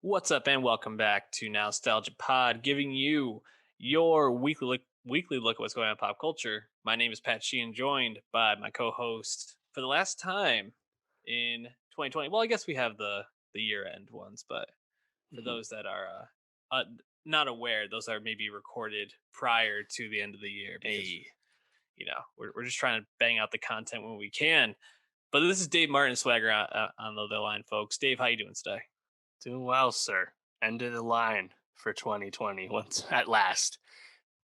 What's up, and welcome back to Nowstalgia Pod, giving you your weekly look at what's going on in pop culture. My name is Pat Sheehan, joined by my co-host for the last time in 2020. Well, I guess we have the year end ones, but for Mhm. those that are not aware, those are maybe recorded prior to the end of the year because Hey, we're just trying to bang out the content when we can. But this is Dave Martin Swagger on the other line, folks. Dave, how you doing today? doing well, sir. End of the line for 2020. Once at last.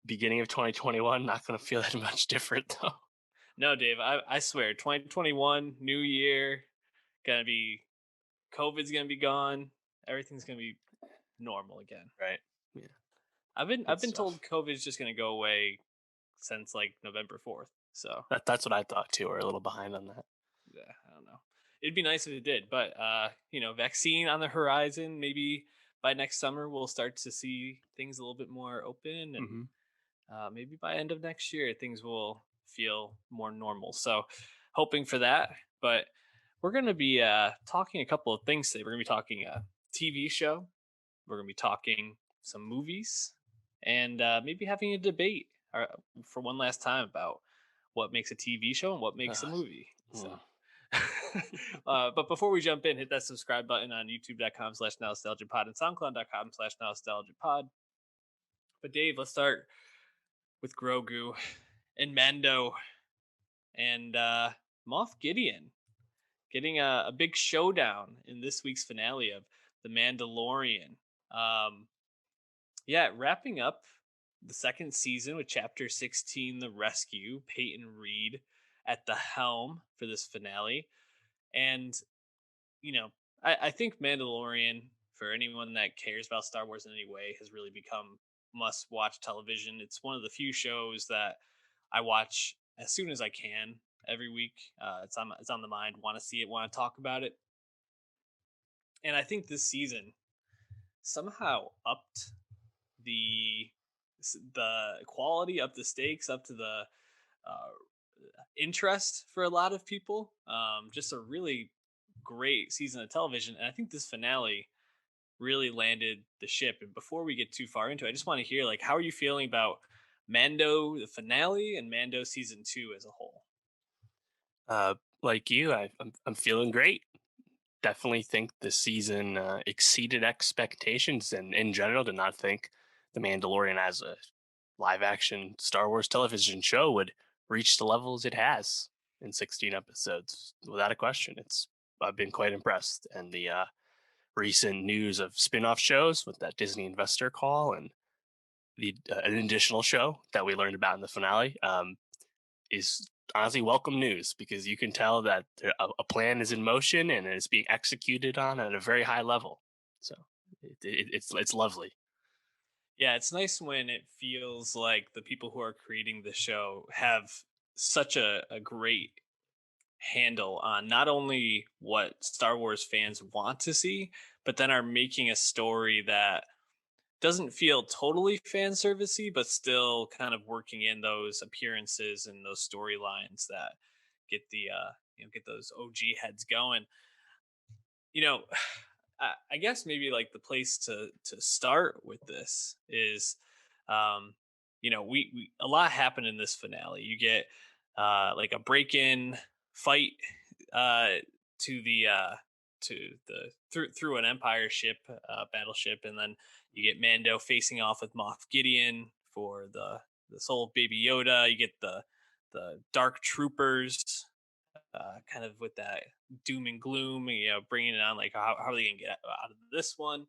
Beginning of 2021, not going to feel that much different though. No, Dave, I swear, 2021, new year, gonna be COVID's gonna be gone. Everything's gonna be normal again. Right? Yeah, I've good been told stuff. COVID's just gonna go away since like November 4th. So That's what I thought too. We're a little behind on that. yeah, I don't know. It'd be nice if it did, but vaccine on the horizon. Maybe by next summer we'll start to see things a little bit more open, and hmm maybe by end of next year things will feel more normal. So hoping for that. But we're going to be talking a couple of things today. We're going to be talking a TV show. We're going to be talking some movies, and maybe having a debate for one last time about what makes a TV show and what makes a Uh, movie. So, mm. but before we jump in, hit that subscribe button on youtube.com/nostalgiapod and soundcloud.com/nostalgiapod. But Dave, let's start with Grogu and Mando and Moff Gideon getting a big showdown in this week's finale of The Mandalorian. Um, yeah, wrapping up the second season with Chapter 16, The Rescue, Peyton Reed at the helm for this finale. And, you know, I think Mandalorian, for anyone that cares about Star Wars in any way, has really become must watch television. It's one of the few shows that I watch as soon as I can every week. It's on the mind. Want to see it? Want to talk about it? And I think this season somehow upped the the quality, up the stakes, up to the uh, interest for a lot of people. Just a really great season of television, and I think this finale really landed the ship. And before we get too far into it, I just want to hear how are you feeling about Mando the finale and Mando season 2 as a whole? Uh, like you, I'm feeling great. Definitely think the season exceeded expectations, and in general, did not think The Mandalorian as a live action Star Wars television show would reach the levels it has in 16 episodes. Without a question, it's I've been quite impressed, and the recent news of spin-off shows with that Disney investor call and the an additional show that we learned about in the finale is honestly welcome news because you can tell that a plan is in motion and it's being executed on at a very high level. So it's lovely. Yeah, it's nice when it feels like the people who are creating the show have such a great handle on not only what Star Wars fans want to see, but then are making a story that doesn't feel totally fan servicey, but still kind of working in those appearances and those storylines that get the get those OG heads going. You know, I guess maybe like the place to start with this is, um, we a lot happened in this finale. You get like a break in fight uh, to the through an Empire ship, battleship, and then you get Mando facing off with Moff Gideon for the soul of Baby Yoda. You get the Dark Troopers, kind of with that doom and gloom, bringing it on like how are they gonna get out of this one?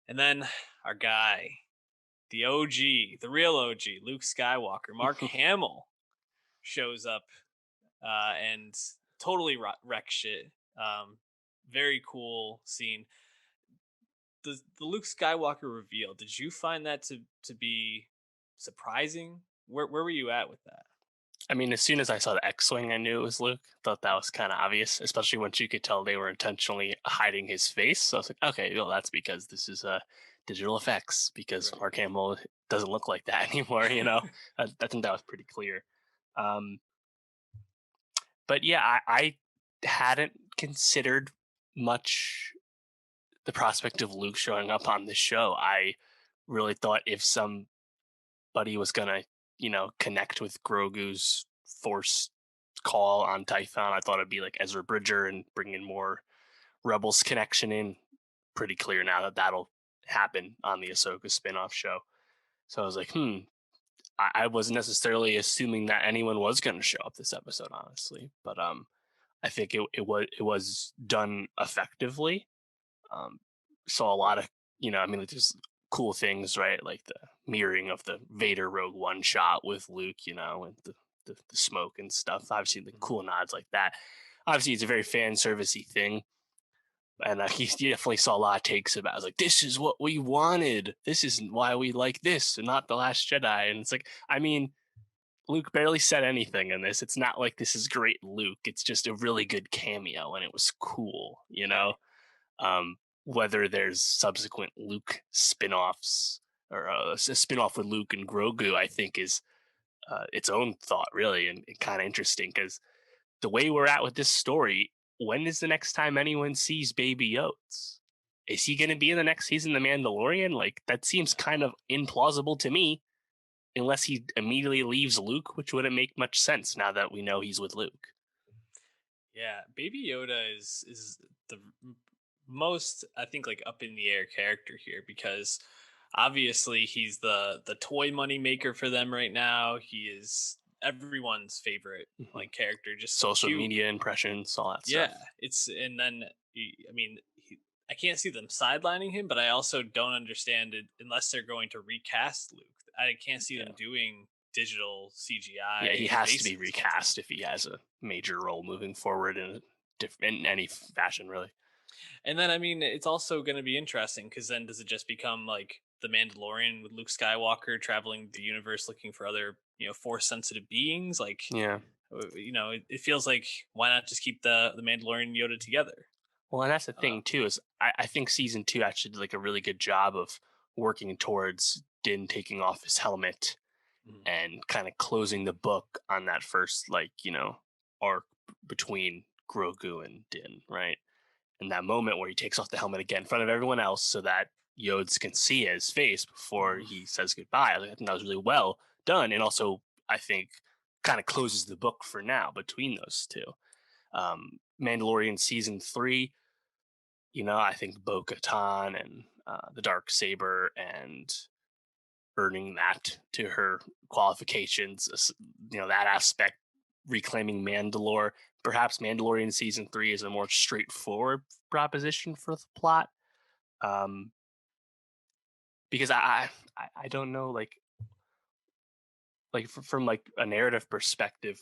And then our guy, the OG, the real OG, Luke Skywalker, Mark Hamill shows up and totally wreck shit. Very cool scene. The Luke Skywalker reveal. Did you find that to be surprising? Where were you at with that? I mean, as soon as I saw the X-wing, I knew it was Luke. Thought that was kind of obvious, especially once you could tell they were intentionally hiding his face. So I was like, okay, well, that's because this is digital effects because Right. Mark Hamill doesn't look like that anymore. I think that was pretty clear. Um, but yeah, I hadn't considered much the prospect of Luke showing up on this show. I really thought if somebody was gonna, connect with Grogu's force call on Tython, I thought it'd be like Ezra Bridger and bring in more Rebels connection in. Pretty clear now that that'll happen on the Ahsoka spinoff show. So I was like, I wasn't necessarily assuming that anyone was going to show up this episode, honestly. But I think it was done effectively. Um, saw a lot of, like there's cool things, right? Like the mirroring of the Vader Rogue One shot with Luke, and the smoke and stuff. Obviously, the Mhm. cool nods like that. Obviously, it's a very fan servicey thing, and he definitely saw a lot of takes about it. I was like, this is what we wanted. This is why we like this and not The Last Jedi. And it's like, I mean, Luke barely said anything in this. It's not like this is great Luke. It's just a really good cameo, and it was cool, Right. Um, whether there's subsequent Luke spin-offs or a spin-off with Luke and Grogu, I think is its own thought, really, and kind of interesting because the way we're at with this story, when is the next time anyone sees Baby Yoda? Is he going to be in the next season of The Mandalorian? Like, that seems kind of implausible to me, unless he immediately leaves Luke, which wouldn't make much sense now that we know he's with Luke. Yeah, Baby Yoda is the most, I think, like up in the air character here, because obviously he's the toy money maker for them right now. He is everyone's favorite Mhm. like character, just so Social cute. media impressions, all that Yeah, stuff. it's and then I mean, I can't see them sidelining him, but I also don't understand it unless they're going to recast Luke. I can't see them Yeah. doing digital Yeah, he CGI has to be faces with him. recast if he has a major role moving forward in any fashion, really. And then I mean, it's also going to be interesting because then does it just become like the Mandalorian with Luke Skywalker traveling the universe looking for other force sensitive beings? Like Yeah. it feels like why not just keep the Mandalorian and Yoda together? Well, and that's the Uh, thing too is I think season two actually did like a really good job of working towards Din taking off his helmet mhm, and kind of closing the book on that first arc between Grogu and Din, right? And that moment where he takes off the helmet again in front of everyone else so that Yodes can see his face before mhm. he says goodbye. I think that was really well done, and also I think kind of closes the book for now between those two. Mandalorian season three, I think Bo Katan and the Dark Saber and earning that to her qualifications, that aspect, reclaiming Mandalore. Perhaps Mandalorian season three is a more straightforward proposition for the plot. Um, because I don't know, from like a narrative perspective,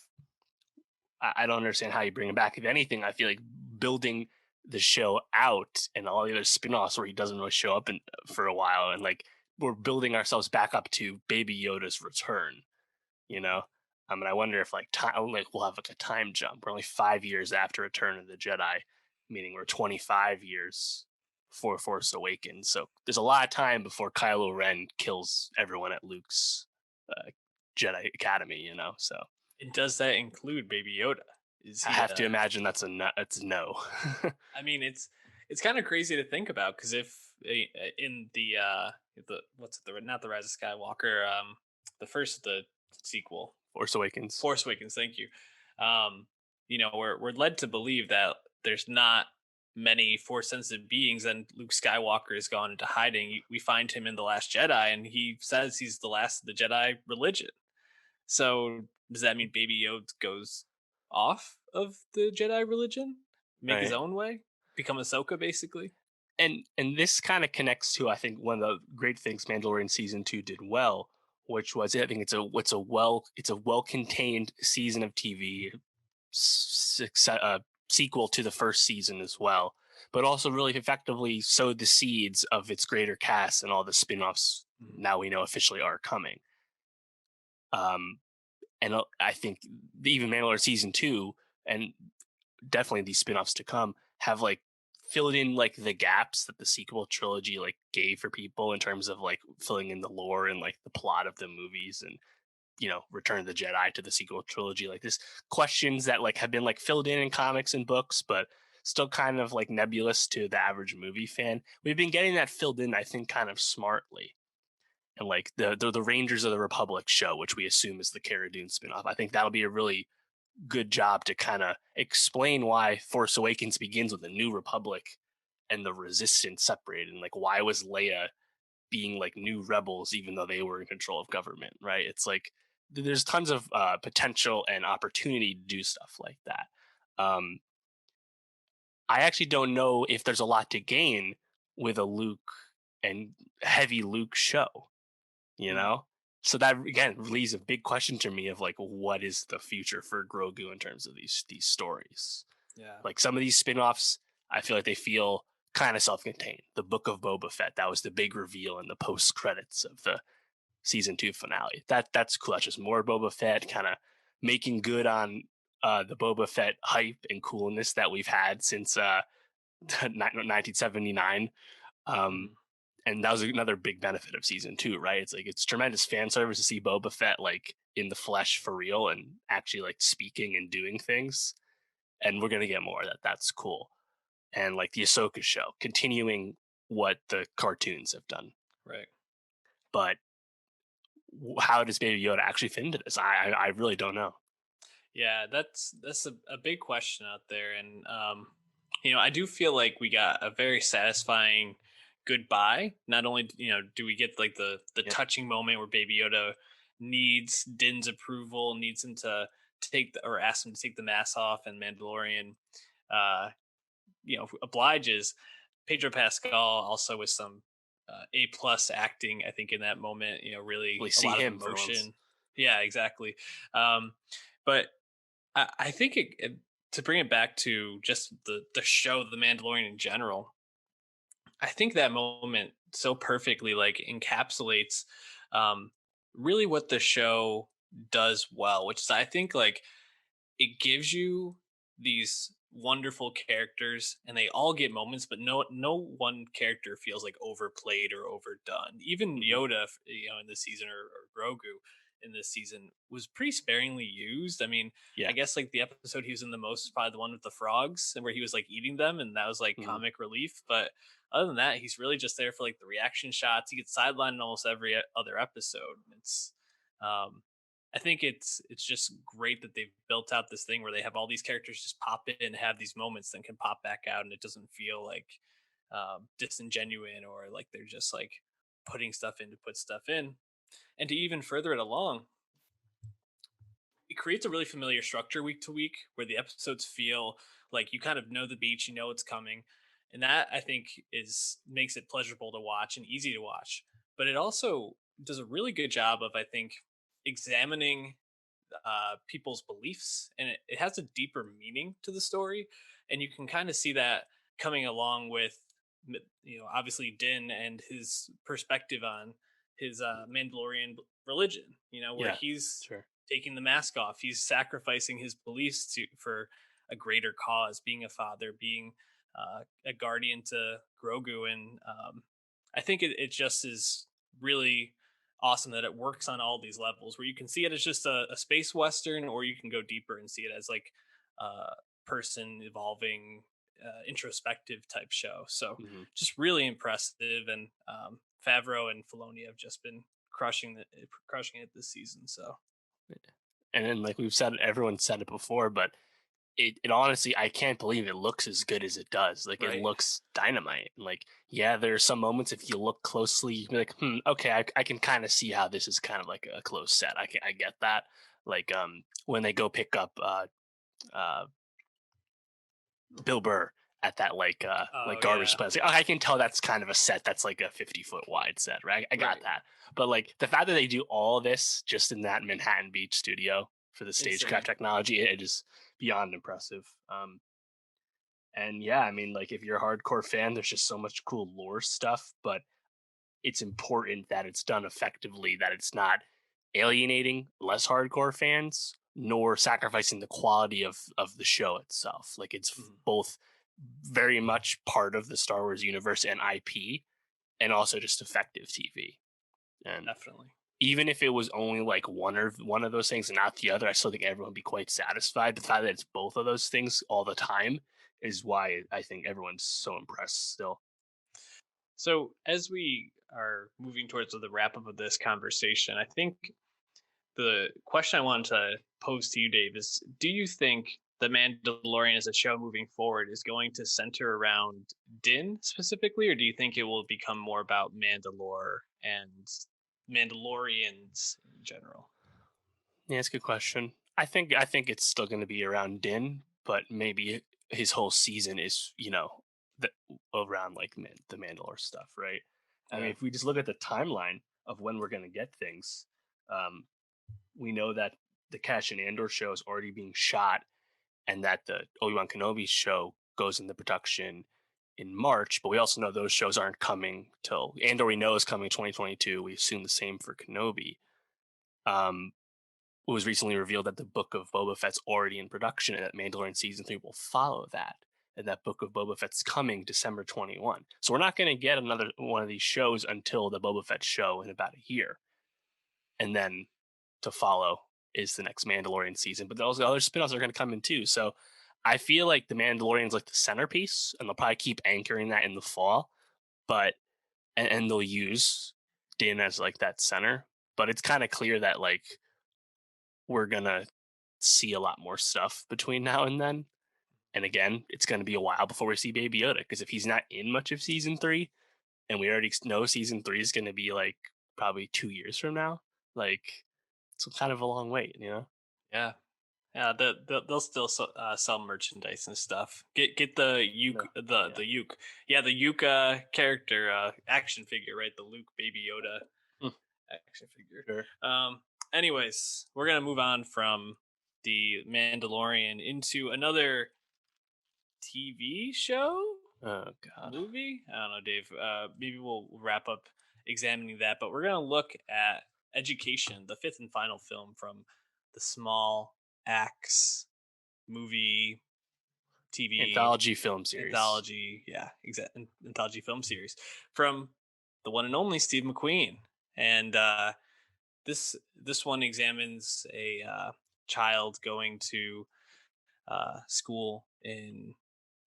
I don't understand how you bring him back. If anything, I feel like building the show out and all the other spin-offs where he doesn't really show up for a while, and like we're building ourselves back up to Baby Yoda's return. You know, and I wonder if like time, like we'll have like a time jump. We're only 5 years after Return of the Jedi, meaning we're 25 years before Force Awakens. So there's a lot of time before Kylo Ren kills everyone at Luke's uh, Jedi Academy. So And does that include Baby Yoda? Is I he have to imagine that's a no. That's a no. I mean, it's kind of crazy to think about because if in the what's it, the not the Rise of Skywalker, the first of the sequel, Force Awakens. Force Awakens. Thank you. Um, we're led to believe that there's not many force sensitive beings, and Luke Skywalker has gone into hiding. We find him in the Last Jedi, and he says he's the last of the Jedi religion. So does that mean Baby Yoda goes off of the Jedi religion, make his Right. own way, become Ahsoka, basically? And this kind of connects to I think one of the great things Mandalorian season two did well, which was I think it's a well contained season of TV, sequel to the first season as well, but also really effectively sowed the seeds of its greater cast and all the spin-offs Mhm. now we know officially are coming. Um, and I think even Mandalorian season two and definitely these spin-offs to come have like filled in like the gaps that the sequel trilogy like gave for people in terms of like filling in the lore and like the plot of the movies and Return of the Jedi to the sequel trilogy, like this questions that like have been like filled in comics and books, but still kind of like nebulous to the average movie fan. We've been getting that filled in, I think, kind of smartly. And like the Rangers of the Republic show, which we assume is the Cara Dune spinoff, I think that'll be a really good job to kind of explain why Force Awakens begins with a new Republic and the Resistance separated, and like why was Leia being like new rebels even though they were in control of government, right? It's like there's tons of potential and opportunity to do stuff like that. Um, I actually don't know if there's a lot to gain with a Luke and heavy Luke show, you Mm, know? So that again leaves a big question to me of like what is the future for Grogu in terms of these stories? yeah. Like some of these spin-offs, I feel like they feel kind of self-contained. The Book of Boba Fett, that was the big reveal in the post credits of the season 2 finale. That's cool. That's just more Boba Fett, kind of making good on the Boba Fett hype and coolness that we've had since 1979. Um, Mhm. and that was another big benefit of season 2, right? It's like it's tremendous fan service to see Boba Fett like in the flesh for real and actually like speaking and doing things. And we're gonna get more of that. That's cool. And like the Ahsoka show, continuing what the cartoons have done. Right. But how does Baby Yoda actually fit into this? I really don't know. Yeah, that's a big question out there, and I do feel like we got a very satisfying goodbye. Not only do we get like the Yep. touching moment where Baby Yoda needs Din's approval, needs him to take or ask him to take the mask off, and Mandalorian, uh, obliges. Pedro Pascal also with some A plus acting, I think, in that moment. Really We a see lot of him for once. emotion. Yeah, exactly. But I think to bring it back to just the show, The Mandalorian in general, I think that moment so perfectly like encapsulates um, really what the show does well, which is I think like it gives you these wonderful characters and they all get moments, but no one character feels like overplayed or overdone. Even Hmm. Yoda, in this season, or Grogu in this season was pretty sparingly used. I mean, I Yeah. guess like the episode he was in the most is probably the one with the frogs and where he was like eating them, and that was like Hmm. comic relief. But other than that, he's really just there for like the reaction shots. He gets sidelined in almost every other episode. It's um I think it's just great that they've built out this thing where they have all these characters just pop in and have these moments, then can pop back out, and it doesn't feel like disingenuine or like they're just like putting stuff in to put stuff in. And to even further it along, it creates a really familiar structure week to week where the episodes feel like you kind of know the beats, you know it's coming, and that I think is makes it pleasurable to watch and easy to watch. But it also does a really good job of, I think, examining people's beliefs, and it has a deeper meaning to the story, and you can kind of see that coming along with obviously Din and his perspective on his Mandalorian religion, where Yeah. he's Sure. taking the mask off, he's sacrificing his beliefs for a greater cause, being a father, being a guardian to Grogu, and I think it just is really awesome that it works on all these levels where you can see it as just a space western, or you can go deeper and see it as like a person evolving introspective type show. So Hmm. just really impressive, and Favreau and Filoni have just been crushing it this season. So And then like we've said, everyone said it before, but it honestly, I can't believe it looks as good as it does. Like it right. looks dynamite. Like yeah, there are some moments if you look closely, you can be like, okay, I can kind of see how this is kind of like a close set. I get that. Like when they go pick up uh Bill Burr at that like Oh garbage yeah. place. Like, I can tell that's kind of a set that's like a 50-foot wide set, right? I got Right. that. But like the fact that they do all of this just in that Manhattan Beach studio for the stagecraft Insane. technology, it is beyond impressive. And yeah, I mean, like if you're a hardcore fan, there's just so much cool lore stuff, but it's important that it's done effectively, that it's not alienating less hardcore fans, nor sacrificing the quality of the show itself. Like it's Mhm. both very much part of the Star Wars universe and IP, and also just effective TV. And Definitely. even if it was only like one of those things and not the other, I still think everyone would be quite satisfied. The fact that it's both of those things all the time is why I think everyone's so impressed still. So, as we are moving towards the wrap up of this conversation, I think the question I wanted to pose to you, Dave, is do you think The Mandalorian as a show moving forward is going to center around Din specifically, or do you think it will become more about Mandalore and Mandalorians in general? Yeah, it's a good question. I think it's still going to be around Din, but maybe his whole season is the, around like the Mandalore stuff, right? I mean, Yeah. if we just look at the timeline of when we're going to get things, um, we know that the Cash and Andor show is already being shot, and that the Obi-Wan Kenobi show goes into production in March. But we also know those shows aren't coming till Andor. We know is coming 2022. We assume the same for Kenobi. Um, it was recently revealed that the Book of Boba Fett's already in production, and that Mandalorian season 3 will follow that. And that Book of Boba Fett's coming December 21. So we're not going to get another one of these shows until the Boba Fett show in about a year, and then to follow is the next Mandalorian season. But those other spin-offs are going to come in too. So I feel like the Mandalorian's like the centerpiece, and they'll probably keep anchoring that in the fall. But and they'll use Din as like that center. But it's kind of clear that like we're gonna see a lot more stuff between now and then. And again, it's going to be a while before we see Baby Yoda, because if he's not in much of season 3, and we already know season 3 is going to be like probably 2 years from now, like it's kind of a long wait. Yeah. Yeah, they'll still sell merchandise and stuff. Get the No. the Yeah. Uke, yeah, the Uke character action figure, right? The Luke Baby Yoda Mm, action figure. sure. Anyways, we're gonna move on from the Mandalorian into another TV show, Oh God. movie. I don't know, Dave. Maybe we'll wrap up examining that, but we're gonna look at Education, the fifth and final film from the Small Axe movie TV Anthology film series. anthology, yeah, anthology film series from the one and only Steve McQueen. And this one examines a child going to school in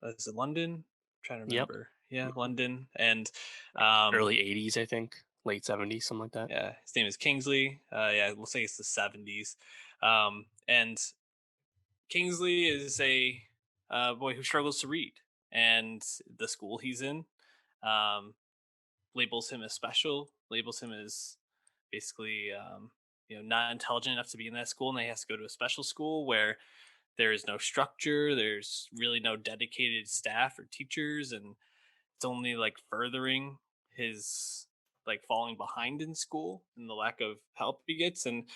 is it London? I'm trying to Yep. remember. Yeah, Mhm. London, and Like um, early '80s, I think, late '70s, something like that. yeah, his name is Kingsley. Yeah, we'll say it's the 70s. And Kingsley is a boy who struggles to read, and the school he's in um, labels him as special, labels him as basically not intelligent enough to be in that school, and he has to go to a special school where there is no structure, there's really no dedicated staff or teachers, and it's only like furthering his like falling behind in school and the lack of help he gets. And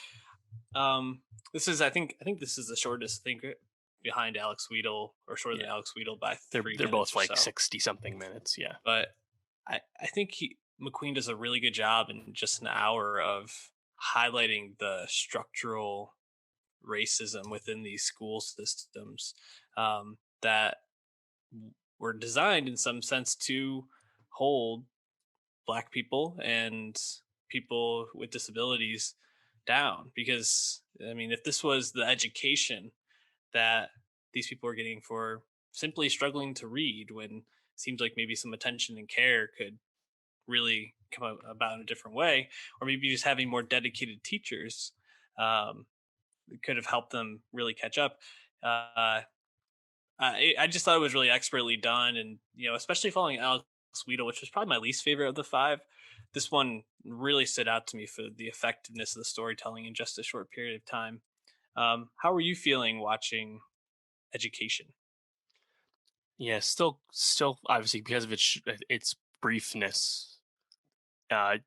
this is I think this is the shortest thing behind Alex Weedle, or shorter than Yeah, Alex Weedle by they're 3 minutes both or like so. 60 something minutes. Yeah. But I think McQueen does a really good job in just an hour of highlighting the structural racism within these school systems that were designed in some sense to hold black people and people with disabilities down. Because I mean, if this was the education that these people are getting for simply struggling to read, when it seems like maybe some attention and care could really come about in a different way, or maybe just having more dedicated teachers um, could have helped them really catch up. Uh, I just thought it was really expertly done, and especially following Alex Weedle, which was probably my least favorite of the five. This one really stood out to me for the effectiveness of the storytelling in just a short period of time. How were you feeling watching Education? Yeah, still obviously because of its briefness, uh,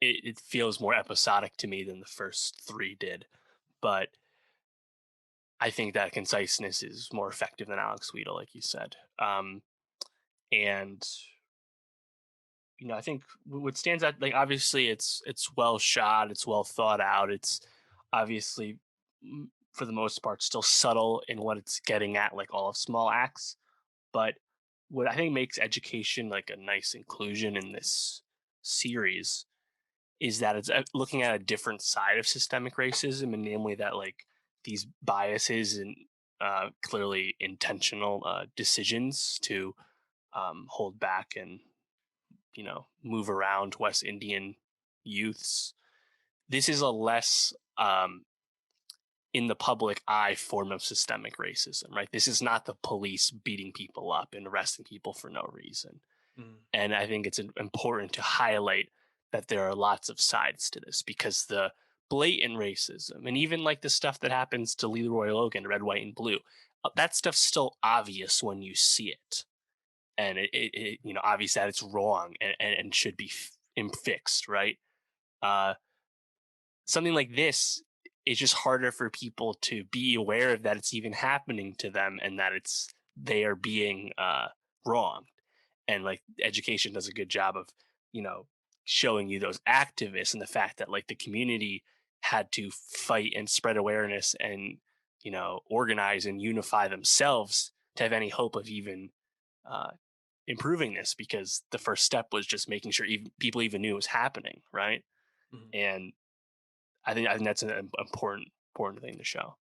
it feels more episodic to me than the first 3 did. But I think that conciseness is more effective than Alex Weedle, like you said. And I think what stands out, like obviously it's well shot, it's well thought out, it's obviously for the most part still subtle in what it's getting at, like all of Small Acts. But what I think makes Education like a nice inclusion in this series is that it's looking at a different side of systemic racism, and namely that like these biases and clearly intentional decisions to hold back and move around West Indian youths. This is a less in the public eye form of systemic racism, right? This is not the police beating people up and arresting people for no reason. Mm, And I think it's important to highlight that there are lots of sides to this, because the blatant racism and even like the stuff that happens to Leroy Logan, red, white, and blue, that stuff's still obvious when you see it. And obvious that it's wrong and should be fixed, right? Uh, Something like this is just harder for people to be aware of, that it's even happening to them and that they are being wronged. And like education does a good job of you know showing you those activists, and the fact that like the community had to fight and spread awareness and organize and unify themselves to have any hope of even uh, improving this, because the first step was just making sure people even knew it was happening, right? mhm. And I think that's an important thing to show.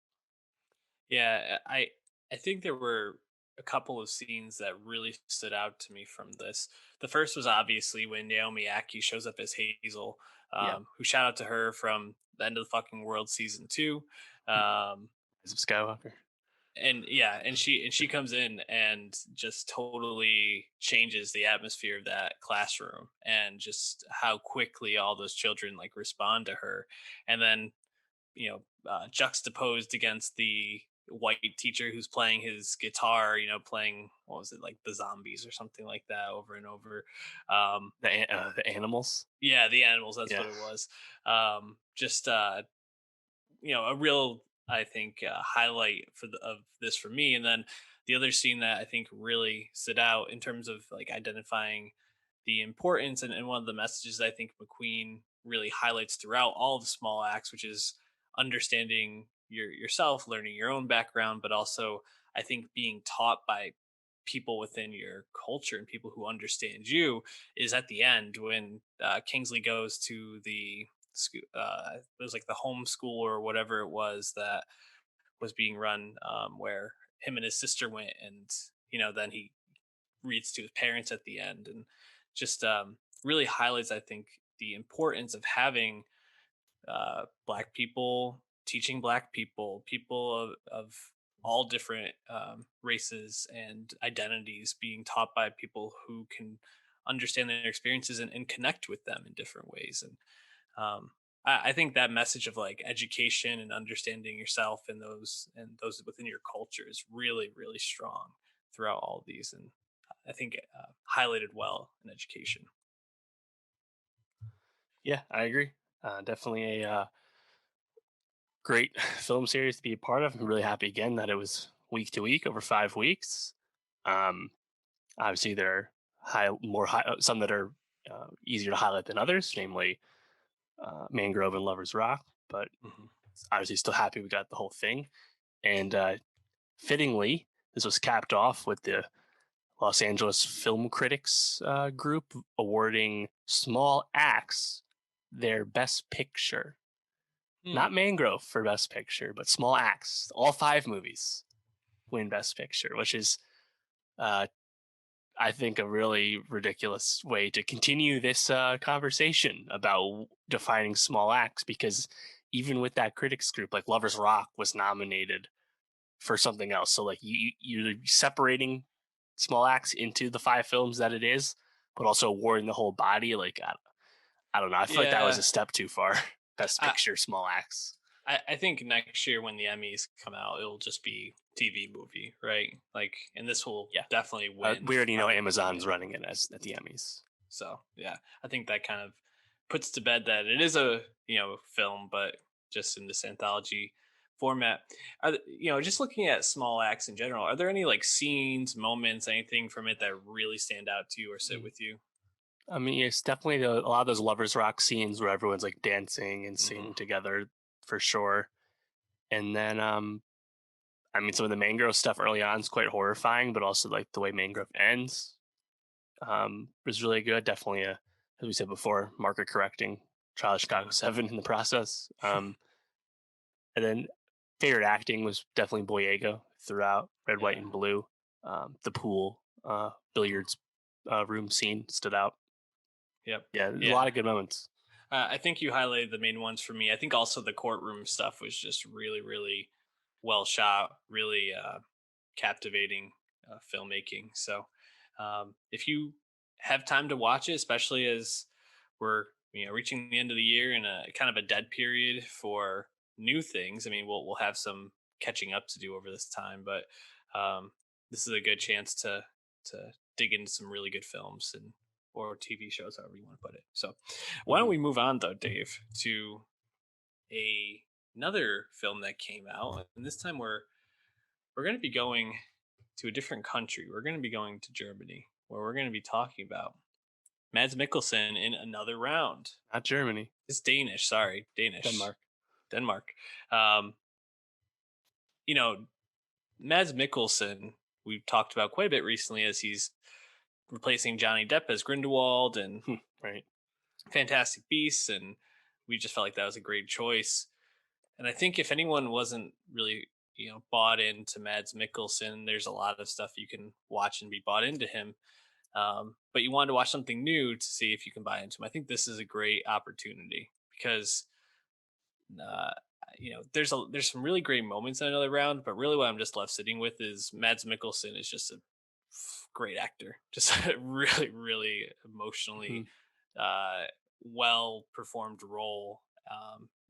Yeah, I think there were a couple of scenes that really stood out to me from this. The first was obviously when Naomi Aki shows up as Hazel, Yeah. who shout out to her from the End of the Fucking World season two. Um, Rise of Skywalker. and yeah, and she comes in and just totally changes the atmosphere of that classroom, and just how quickly all those children like respond to her. And then juxtaposed against the white teacher who's playing his guitar, playing, what was it, like the Zombies or something like that over and over. The animals. Yeah, the Animals, that's Yeah. what it was. Just a real, I think, highlight of this for me. And then the other scene that I think really stood out in terms of like identifying the importance, and one of the messages I think McQueen really highlights throughout all of the small acts, which is understanding yourself, learning your own background, but also I think being taught by people within your culture and people who understand you, is at the end when Kingsley goes to the it was like the homeschool or whatever it was that was being run, where him and his sister went, and then he reads to his parents at the end, and just really highlights, I think, the importance of having black people teaching black people, people of all different races and identities, being taught by people who can understand their experiences and connect with them in different ways. And I think that message of like education and understanding yourself and those within your culture is really, really strong throughout all of these. And I think highlighted well in education. Yeah, I agree. Definitely a great film series to be a part of. I'm really happy again that it was week to week over 5 weeks. Um, Obviously, there are some that are easier to highlight than others, namely Mangrove and Lovers Rock. But Mhm. obviously, still happy we got the whole thing. And fittingly, this was capped off with the Los Angeles Film Critics Group awarding Small Axe their Best Picture. Hmm. Not Mangrove for Best Picture, but Small Axe. All five movies win Best Picture, which is, uh, I think, a really ridiculous way to continue this conversation about defining small acts. Because even with that critics group, like Lovers Rock was nominated for something else. So like you're separating small acts into the five films that it is, but also awarding the whole body. Like I don't know. I feel like that was Yeah, a step too far. Best I, Picture, small acts. I think next year when the Emmys come out, it'll just be TV movie, right? Like, and this will Yeah. definitely win We already know probably the Amazon's Emmy. running it as at the Emmys. So yeah, I think that kind of puts to bed that it is a film, but just in this anthology format. Just looking at small acts in general, are there any like scenes, moments, anything from it that really stand out to you or sit Mm. with you? I mean, it's definitely a lot of those lovers rock scenes where everyone's like dancing and Hmm. singing together for sure. And then, I mean, some of the Mangrove stuff early on is quite horrifying, but also like the way Mangrove ends was really good. Definitely as we said before, market correcting Child Chicago Hmm. 7 in the process. And then favorite acting was definitely Boyega throughout Red, White, Yeah. and Blue. The pool, billiards room scene stood out. Yep. Yeah, there's a Yeah. lot of good moments. I think you highlighted the main ones for me. I think also the courtroom stuff was just really, really well shot, really captivating filmmaking. So, if you have time to watch it, especially as we're reaching the end of the year and a kind of a dead period for new things. I mean, we'll have some catching up to do over this time, but um, this is a good chance to dig into some really good films and or TV shows, however you want to put it. So, why don't Mhm. we move on though, Dave, to a another film that came out, and this time we're going to be going to a different country. We're going to be going to Germany, where we're going to be talking about Mads Mikkelsen in Another Round. Not Germany, It's Danish, sorry, Danish, Denmark. Denmark. Um, you know, Mads Mikkelsen, we've talked about quite a bit recently as he's replacing Johnny Depp as Grindelwald and Right. Fantastic Beasts, and we just felt like that was a great choice. And I think if anyone wasn't really, bought into Mads Mikkelsen, there's a lot of stuff you can watch and be bought into him. But you wanted to watch something new to see if you can buy into him. I think this is a great opportunity because uh, there's some really great moments in Another Round, but really what I'm just left sitting with is Mads Mikkelsen is just a great actor, just a really really emotionally Mhm. uh, well performed role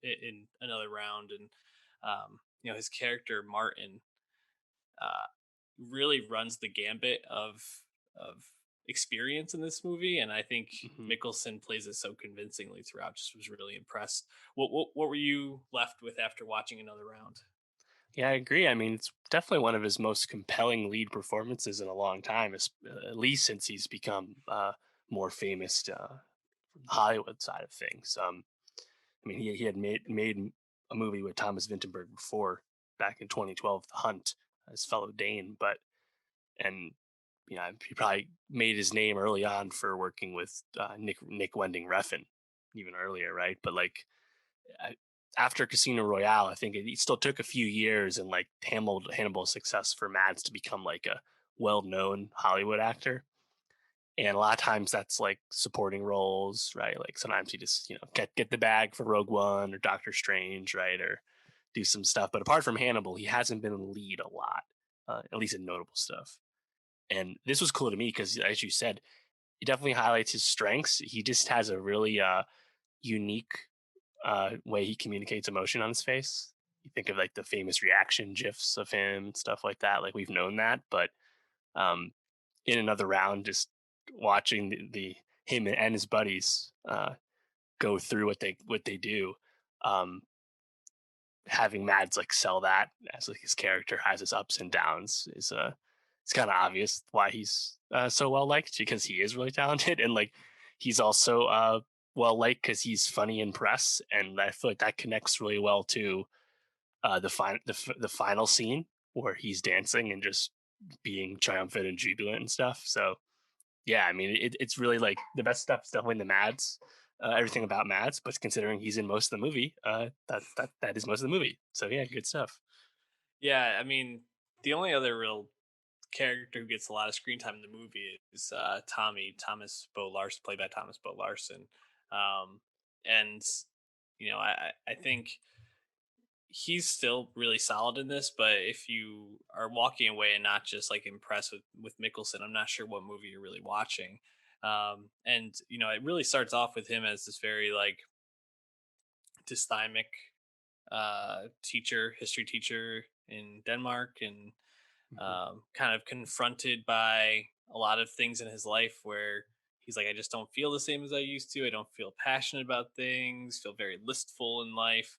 in Another Round, and his character Martin uh, really runs the gambit of experience in this movie, and I think Mhm. Mickelson plays it so convincingly throughout. Just was really impressed. What were you left with after watching Another Round? Yeah, I agree. I mean, it's definitely one of his most compelling lead performances in a long time, at least since he's become more famous from the Hollywood side of things. I mean, he had made a movie with Thomas Vinterberg before, back in 2012, The Hunt, his fellow Dane, but and he probably made his name early on for working with Nick Wending Refn, even earlier, right? But like I, after Casino Royale, I think it still took a few years and like Hannibal's success for Mads to become like a well-known Hollywood actor. And a lot of times that's like supporting roles, right? Like sometimes he just get the bag for Rogue One or Doctor Strange, right? Or do some stuff. But apart from Hannibal, he hasn't been in the lead a lot, at least in notable stuff. And this was cool to me because, as you said, it definitely highlights his strengths. He just has a really unique way he communicates emotion on his face. You think of like the famous reaction gifs of him, stuff like that. Like we've known that, but um, in Another Round, just watching the him and his buddies go through what they do, um, having Mads like sell that as like his character has his ups and downs is it's kind of obvious why he's so well liked because he is really talented and like he's also well liked because he's funny in press and I feel like that connects really well to the final scene where he's dancing and just being triumphant and jubilant and stuff. So yeah, I mean it's really like the best stuff is definitely the Mads, everything about Mads. But considering he's in most of the movie, that is most of the movie. So yeah, good stuff. Yeah, I mean, the only other real character who gets a lot of screen time in the movie is Thomas Bo Larson, played by Thomas Bo Larson, and I think he's still really solid in this. But if you are walking away and not just like impressed with Mickelson, I'm not sure what movie you're really watching. And it really starts off with him as this very like dysthymic teacher, history teacher in Denmark, and Mhm. kind of confronted by a lot of things in his life where he's like, I just don't feel the same as I used to. I don't feel passionate about things, feel very listful in life.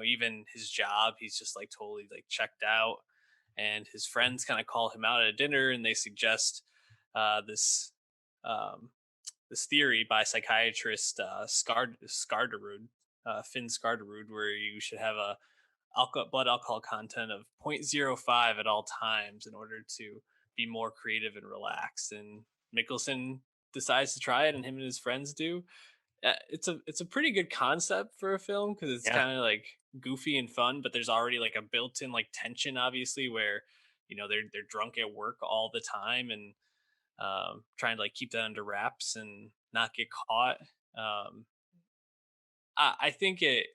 Even his job, he's just like totally like checked out. And his friends kind of call him out at a dinner and they suggest this um, this theory by psychiatrist Skarderud, Finn Skarderud, where you should have a blood alcohol content of 0.05 at all times in order to be more creative and relaxed. And Mickelson decides to try it, and him and his friends do. It's a pretty good concept for a film because it's Yeah, kind of like goofy and fun, but there's already like a built-in like tension, obviously, where they're drunk at work all the time and trying to like keep that under wraps and not get caught. Um, I think it.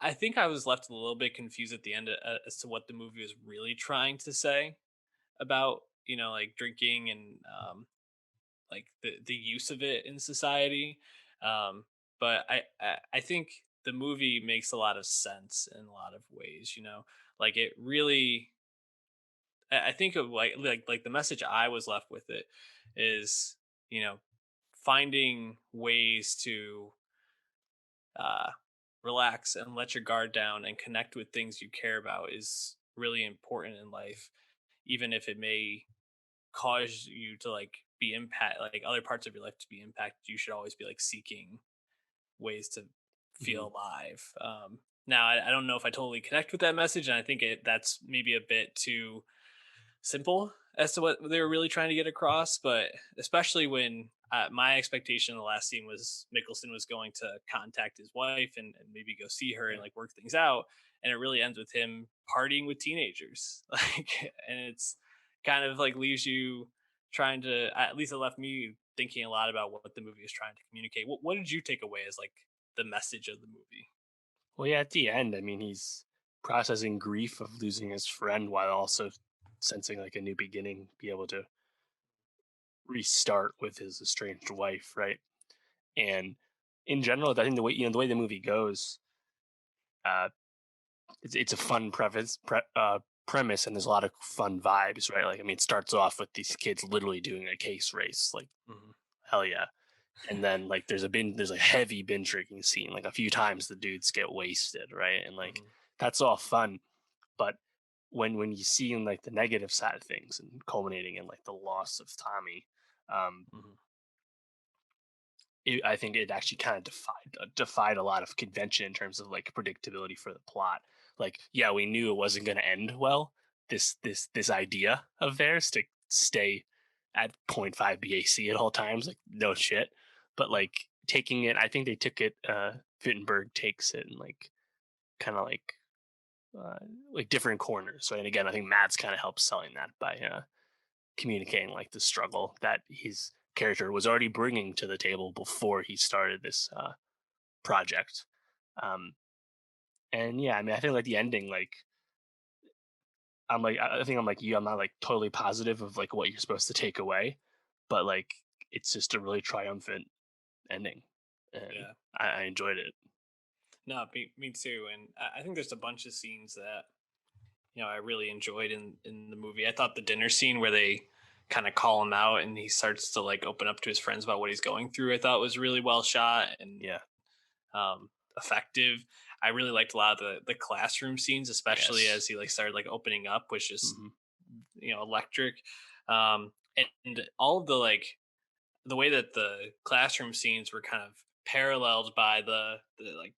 I think I was left a little bit confused at the end as to what the movie was really trying to say about like drinking and like the use of it in society. Um, but I think the movie makes a lot of sense in a lot of ways. Like it really. I think of like the message I was left with it is you know finding ways to uh, relax and let your guard down and connect with things you care about is really important in life, even if it may cause you to like be impact like other parts of your life to be impacted. You should always be like seeking ways to Hmm. feel alive. Now I don't know if I totally connect with that message, and I think that's maybe a bit too simple as to what they were really trying to get across. But especially when my expectation in the last scene was Mickelson was going to contact his wife and maybe go see her and Yeah. like work things out, and it really ends with him partying with teenagers, like, and it's kind of like leaves you trying to. At least it left me thinking a lot about what the movie is trying to communicate. What did you take away as like the message of the movie? Well, yeah, at the end, I mean, he's processing grief of losing his friend while also sensing like a new beginning, be able to restart with his estranged wife, right? And in general, I think the way the movie goes, uh, it's a fun premise, and there's a lot of fun vibes, right? Like, I mean, it starts off with these kids literally doing a case race, like Hmm. hell yeah. And then like there's a heavy binge drinking scene, like a few times the dudes get wasted, right? And like Hmm. that's all fun, but when you see like the negative side of things and culminating in like the loss of Tommy, um, Hmm. I think it actually kind of defied a lot of convention in terms of like predictability for the plot. Like, yeah, we knew it wasn't going to end well. This idea of theirs to stay at point 0.5 BAC at all times, like no shit. But like taking it, I think they took it. Wittenberg takes it and kind of uh, like different corners, right? And again, I think Mads kind of helps selling that by communicating like the struggle that his character was already bringing to the table before he started this project. Um, and yeah, I mean, I think like the ending, like I think I'm like you. I'm not like totally positive of like what you're supposed to take away, but like it's just a really triumphant ending, and Yeah. I enjoyed it. No, me too. And I think there's a bunch of scenes that I really enjoyed in the movie. I thought the dinner scene where they kind of call him out and he starts to like open up to his friends about what he's going through, I thought was really well shot and Yeah. effective. I really liked a lot of the classroom scenes, especially Yes. as he like started like opening up, which just Hmm. electric. And all of the like the way that the classroom scenes were kind of paralleled by the like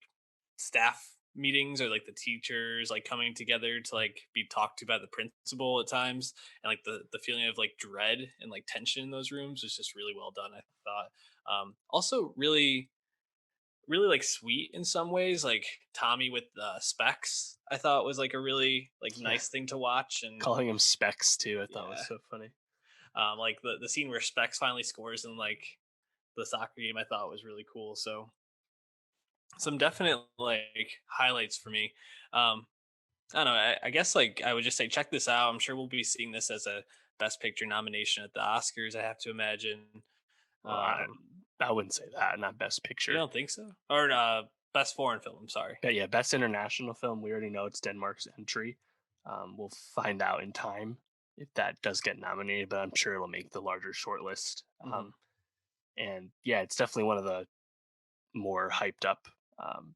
staff meetings or like the teachers like coming together to like be talked to by the principal at times, and like the feeling of like dread and like tension in those rooms was just really well done, I thought. Also really like sweet in some ways, like Tommy with the specs, I thought was like a really like Yeah. nice thing to watch. And Calling him Specs too, I thought was yeah, so funny. like the scene where Specs finally scores in like the soccer game, I thought was really cool. So some definite like highlights for me. um I don't know. I guess like I would just say check this out. I'm sure we'll be seeing this as a Best Picture nomination at the Oscars, I have to imagine. Well, I, Um, I wouldn't say that. Not Best you Picture. don't think so? Or Best Foreign Film? I'm sorry. But yeah, best international film. We already know it's Denmark's entry. We'll find out in time if that does get nominated, but I'm sure it'll make the larger shortlist. Hmm. And yeah, it's definitely one of the more hyped up um,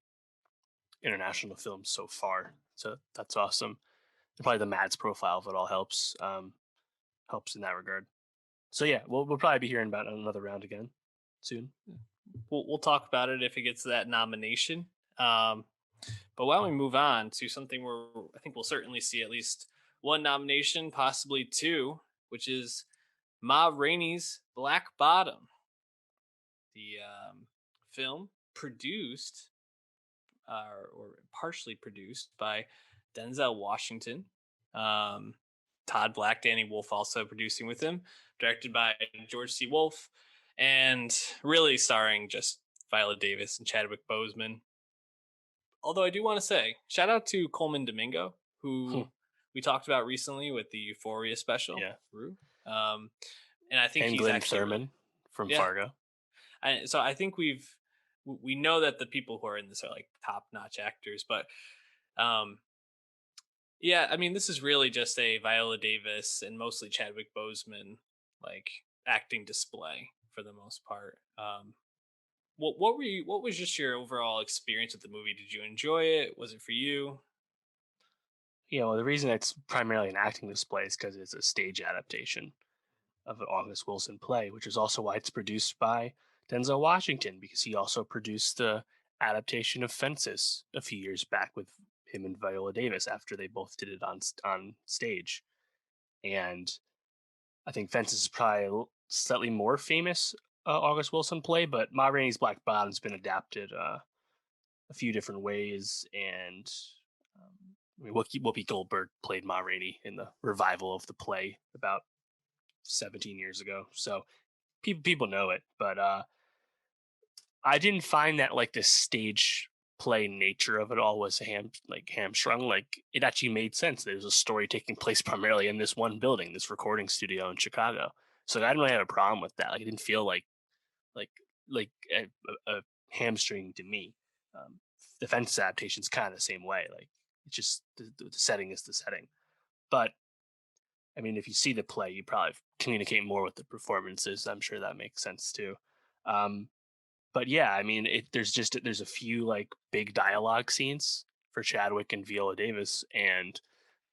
international films so far. So that's awesome. And probably the Mads profile of it all helps in that regard. So yeah, we'll probably be hearing about another round again soon. We'll talk about it if it gets to that nomination. Um, but why don't we move on to something where I think we'll certainly see at least one nomination, possibly two, which is Ma Rainey's Black Bottom, the film produced or partially produced by Denzel Washington. Um, Todd Black, Danny Wolf also producing with him, directed by George C. Wolfe, and really starring just Viola Davis and Chadwick Boseman. Although I do want to say, shout out to Coleman Domingo, who we talked about recently with the Euphoria special, Yeah. Rue. Um, and I think And he's Glenn actually really, Thurman from yeah. Fargo. So I think we know that the people who are in this are like top notch actors, but um, yeah, I mean, this is really just a Viola Davis and mostly Chadwick Boseman like acting display for the most part. What was just your overall experience with the movie? Did you enjoy it? Was it for you? Well, the reason it's primarily an acting display is because it's a stage adaptation of an August Wilson play, which is also why it's produced by Denzel Washington, because he also produced the adaptation of Fences a few years back with him and Viola Davis after they both did it on stage. And I think Fences is probably slightly more famous August Wilson play, but Ma Rainey's Black Bottom's been adapted a few different ways. And I mean, Whoopi Goldberg played Ma Rainey in the revival of the play about 17 years ago. So people know it, but I didn't find that like the stage play nature of it all was hamstrung. Like it actually made sense. There was a story taking place primarily in this one building, this recording studio in Chicago. So I didn't really have a problem with that. Like it didn't feel like like a hamstring to me. The Fence adaptation's kind of the same way. Like it's just the setting is the setting. But I mean, if you see the play, you probably communicate more with the performances. I'm sure that makes sense too. Um, but yeah, I mean, there's a few like big dialogue scenes for Chadwick and Viola Davis, and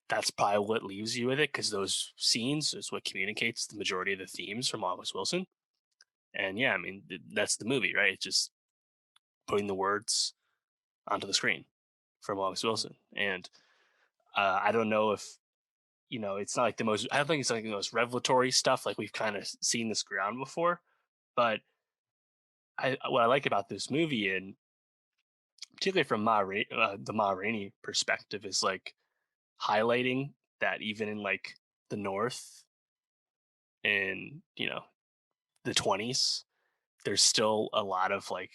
that's probably what leaves you with it because those scenes is what communicates the majority of the themes from August Wilson. And yeah, I mean, that's the movie, right? It's just putting the words onto the screen from August Mhm. Wilson. And I don't know if it's not like the most. I don't think it's like the most revelatory stuff. Like we've kind of seen this ground before, but what I like about this movie, and particularly from the Ma Rainey perspective, is like highlighting that even in like the North in the 20s, there's still a lot of like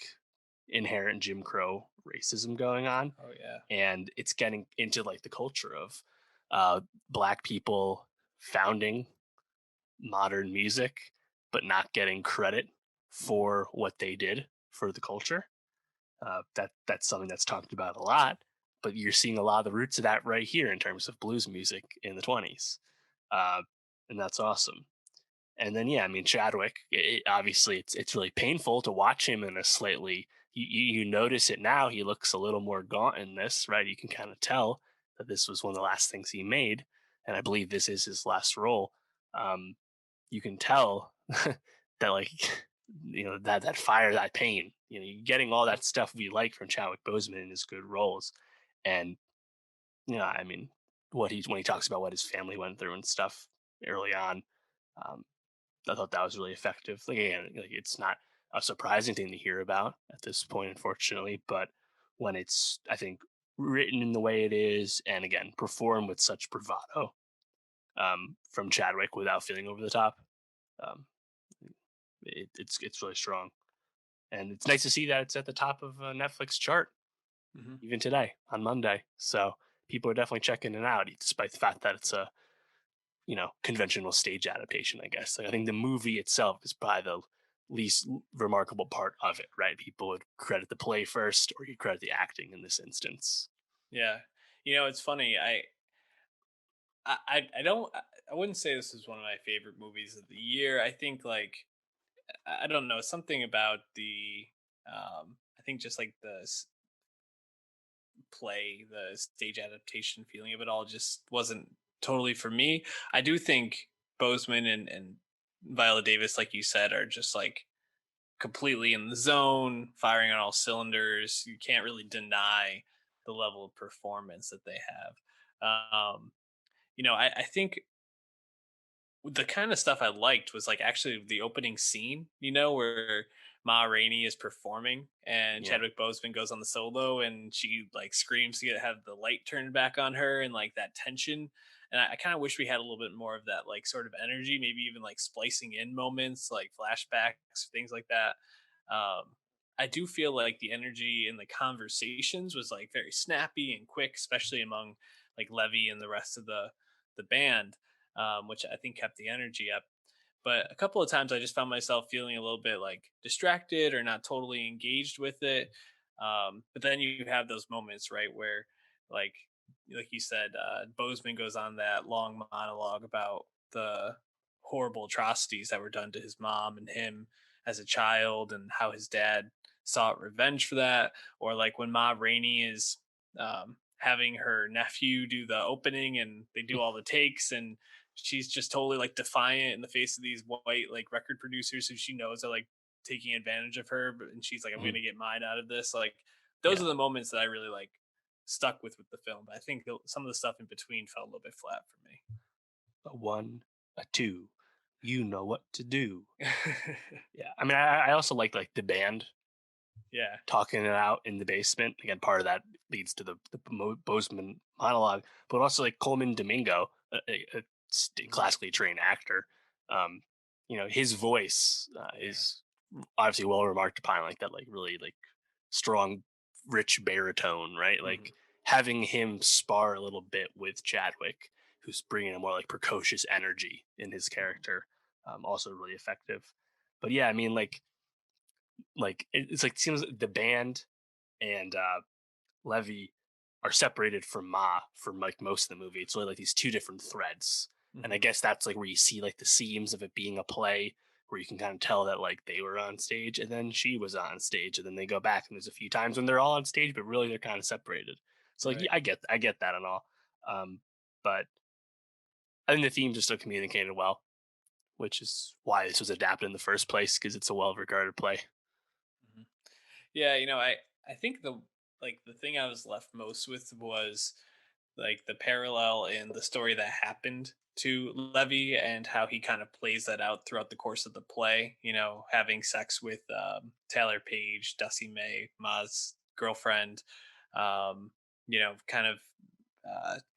inherent Jim Crow racism going on, Oh yeah. and it's getting into like the culture of uh, black people founding modern music, but not getting credit for what they did for the culture. That's something that's talked about a lot, but you're seeing a lot of the roots of that right here in terms of blues music in the 20s, uh, and that's awesome. And then yeah, I mean Chadwick. Obviously, it's really painful to watch him in a slightly. You notice it now. He looks a little more gaunt in this, right? You can kind of tell that this was one of the last things he made, and I believe this is his last role. Um, you can tell that like that fire, that pain, you're getting all that stuff we like from Chadwick Boseman in his good roles. And I mean, what he's when he talks about what his family went through and stuff early on, um, I thought that was really effective. Like again, like it's not a surprising thing to hear about at this point, unfortunately, but when it's, I think, written in the way it is, and again performed with such bravado from Chadwick without feeling over the top, um, it's really strong, and it's nice to see that it's at the top of a Netflix chart Hmm. even today on Monday. So people are definitely checking it out, despite the fact that it's a conventional stage adaptation. I guess like, I think the movie itself is probably the least remarkable part of it. Right? People would credit the play first, or you credit the acting in this instance. Yeah. It's funny. I don't. I wouldn't say this is one of my favorite movies of the year. I think like I don't know something about the. I think just like play, the stage adaptation feeling of it all just wasn't totally for me. I do think Bozeman and Viola Davis, like you said, are just like completely in the zone, firing on all cylinders. You can't really deny the level of performance that they have. I think the kind of stuff I liked was like actually the opening scene, where Ma Rainey is performing and Yeah. Chadwick Boseman goes on the solo and she like screams to get have the light turned back on her and like that tension. And I kind of wish we had a little bit more of that like sort of energy, maybe even like splicing in moments like flashbacks, things like that. Um, I do feel like the energy in the conversations was like very snappy and quick, especially among like Levy and the rest of the band, which I think kept the energy up. But a couple of times I just found myself feeling a little bit like distracted or not totally engaged with it. But then you have those moments, right, where like like you said, Bozeman goes on that long monologue about the horrible atrocities that were done to his mom and him as a child, and how his dad sought revenge for that. Or like when Ma Rainey is having her nephew do the opening, and they do all the takes, and she's just totally like defiant in the face of these white like record producers who she knows are like taking advantage of her, and she's like, I'm Mhm. gonna get mine out of this. Like those Yeah. are the moments that I really like stuck with the film. But I think some of the stuff in between felt a little bit flat for me. A one, a two, you know what to do. Yeah. I mean, I also like the band Yeah. talking it out in the basement. Again, part of that leads to the Bozeman monologue, but also like Coleman Domingo, a Mhm. classically trained actor. Um, his voice Yeah. is obviously well remarked upon, like that, like really like strong, rich baritone, right? Hmm. Like having him spar a little bit with Chadwick, who's bringing a more like precocious energy in his Hmm. character, also really effective. But yeah, I mean, it's like it seems the band and Levy are separated from Ma for like most of the movie. It's really like these two different threads, and I Hmm. guess that's like where you see like the seams of it being a play, where you can kind of tell that like they were on stage and then she was on stage, and then they go back and there's a few times when they're all on stage, but really they're kind of separated. So like Right. yeah, I get that and all, but I think the themes are still communicated well, which is why this was adapted in the first place because it's a well regarded play. Hmm. Yeah, I think the thing I was left most with was like the parallel in the story that happened to Levy and how he kind of plays that out throughout the course of the play. Having sex with Taylor Page, Dusty May, Ma's girlfriend. Kind of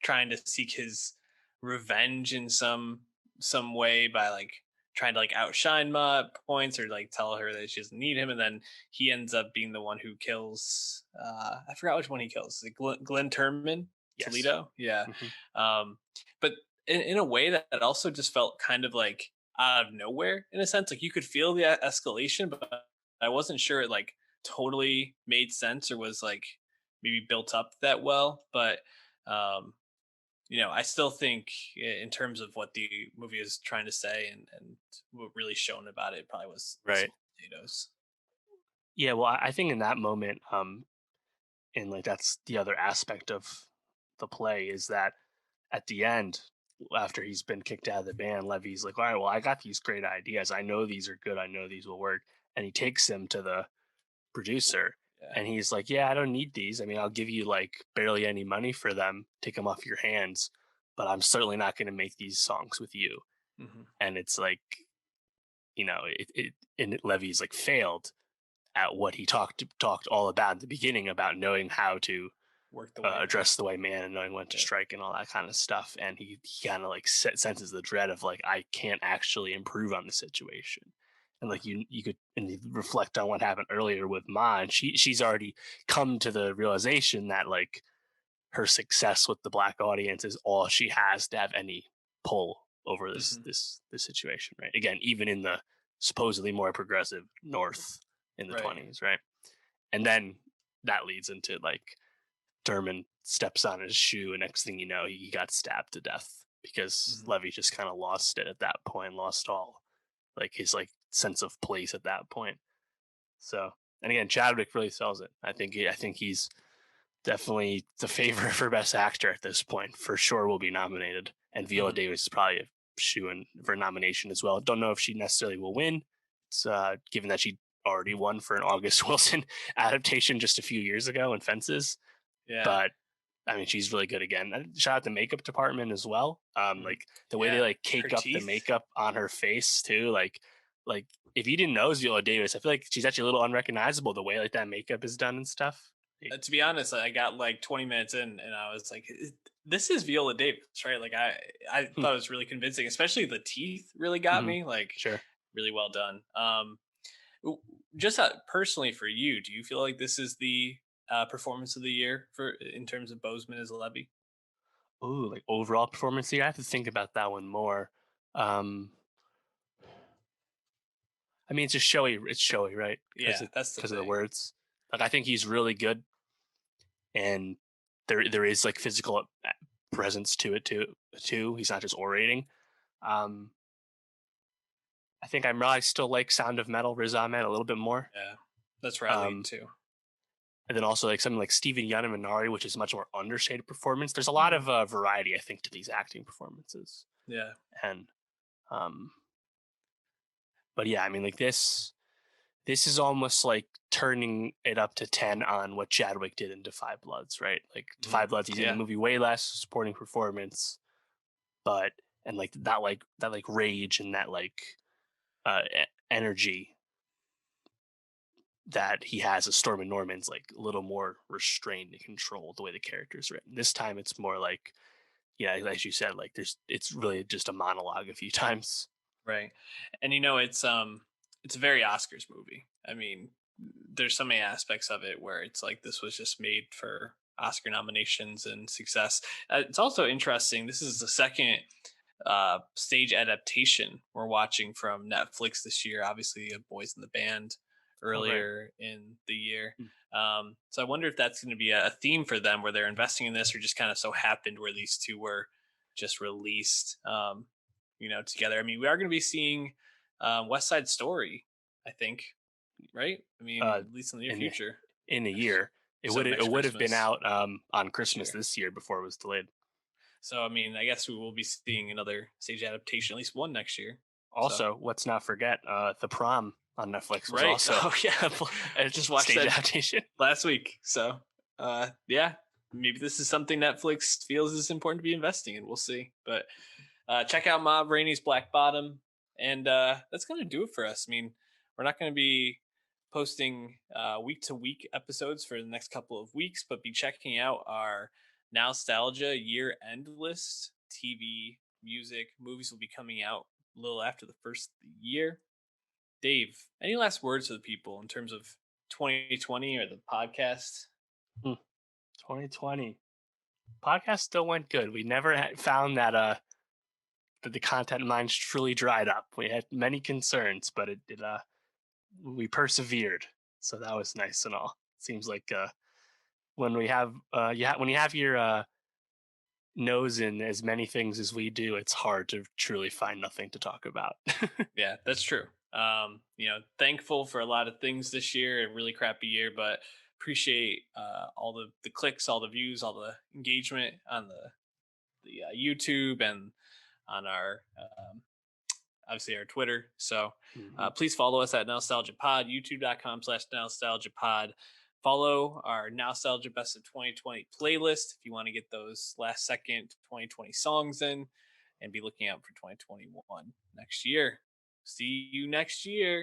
trying to seek his revenge in some way by like trying to like outshine Ma at points, or like tell her that she doesn't need him, and then he ends up being the one who kills. I forgot which one he kills. Is it Glenn Turman, Yes. Toledo? Yeah. Hmm. um, but in a way that also just felt kind of like out of nowhere in a sense. Like you could feel the escalation, but I wasn't sure it like totally made sense or was like maybe built up that well. But um, I still think in terms of what the movie is trying to say, and what really shown about it probably was Right. small potatoes. Yeah. Well, I think in that moment, and like that's the other aspect of the play is that at the end, after he's been kicked out of the band, Levy's like, all right, well, I got these great ideas. I know these are good. I know these will work. And he takes them to the producer Yeah. and he's like, yeah, I don't need these. I mean, I'll give you like barely any money for them, take them off your hands, but I'm certainly not going to make these songs with you. Hmm. And it's like, and Levy's like failed at what he talked all about at the beginning about knowing how to Work the white man. address the white man and knowing when to Yeah. strike and all that kind of stuff. And he kind of like senses the dread of like I can't actually improve on the situation. And like Hmm. you could and you reflect on what happened earlier with Ma, and she's already come to the realization that like her success with the black audience is all she has to have any pull over this Hmm. this this situation, right? Again, even in the supposedly more progressive North in the Right. 20s, right? And then that leads into like Derman steps on his shoe, and next thing you know, he got stabbed to death because Hmm. Levy just kind of lost it at that point, lost all like his like sense of place at that point. So, and again, Chadwick really sells it. I think he's definitely the favorite for best actor at this point. For sure, will be nominated, and Viola Hmm. Davis is probably a shoe in for nomination as well. Don't know if she necessarily will win. It's given that she already won for an August Wilson adaptation just a few years ago in Fences, Yeah. but I mean, she's really good again. Shout out the makeup department as well. Mhm. Like the way they Yeah, like her cake up the teeth. makeup on her face too. Like if you didn't know it was Viola Davis, I feel like she's actually a little unrecognizable the way like that makeup is done and stuff. Like, To be honest, I got like 20 minutes in, and I was like, "This is Viola Davis, right?" Like, I hmm, thought it was really convincing, especially the teeth really got hmm, me. Like, sure. really well done. W- just personally for you, do you feel like this is the performance of the year for in terms of Bozeman as a Levy? Ooh, like overall performance here. I have to think about that one more. Um, I mean, it's just showy. It's showy, right? Yeah, that's the Because of the thing. words. Like I think he's really good, and there is like physical presence to it too. Too. He's not just orating. Um, I think I still like Sound of Metal, Riz Ahmed a little bit more. Yeah, that's where I lean Um, too. and then also like something like Stephen Yeun and Minari, which is much more understated performance. There's a lot Mhm. of variety, I think, to these acting performances. Yeah, And um, but yeah, I mean, like this is almost like turning it up to 10 on what Chadwick did in Defy Bloods, right? Like Mhm. Defy Bloods, he's in the Yeah, movie way less supporting performance, but and like that like rage and that like energy that he has as Storm and Norman's like a little more restrained and controlled the way the character is written. This time it's more like, yeah, as you said, like it's really just a monologue a few times. right. And it's a very Oscars movie. I mean, there's so many aspects of it where it's like this was just made for Oscar nominations and success. It's also interesting. This is the second stage adaptation we're watching from Netflix this year. Obviously, you have Boys in the Band Oh right. earlier in the year. Hmm. So I wonder if that's going to be a theme for them where they're investing in this, or just kind of so happened where these two were just released, together. I mean, we are going to be seeing West Side Story, I think, right? I mean, Uh, at least in the near in future. in a year, So it next would have been Christmas out on this Christmas year. this year before it was delayed. So I mean, I guess we will be seeing another stage adaptation, at least one next year. So Also, let's not forget The Prom on Netflix was right. also Oh yeah. a Just watched stage that adaptation. last week. So yeah. Maybe this is something Netflix feels is important to be investing in. We'll see. But check out Mob Rainey's Black Bottom. And that's gonna do it for us. I mean, we're not gonna be posting week to week episodes for the next couple of weeks, but be checking out our Nostalgia year end list. TV, music, movies will be coming out a little after the first of the year. Dave, any last words to the people in terms of 2020 or the podcast? Hmm, 2020 podcast still went good. We never found that the content mines truly dried up. We had many concerns, but it we persevered. So that was nice and all. Seems like when we have when you have your nose in as many things as we do, it's hard to truly find nothing to talk about. Yeah, that's true. Thankful for a lot of things this year, a really crappy year, but appreciate all the clicks, all the views, all the engagement on the YouTube and on our obviously our Twitter. So Mhm. please follow us at Nostalgia Pod, youtube.com/Nostalgia Pod. Follow our Nostalgia Best of 2020 playlist if you want to get those last second 2020 songs in and be looking out for 2021 next year. See you next year.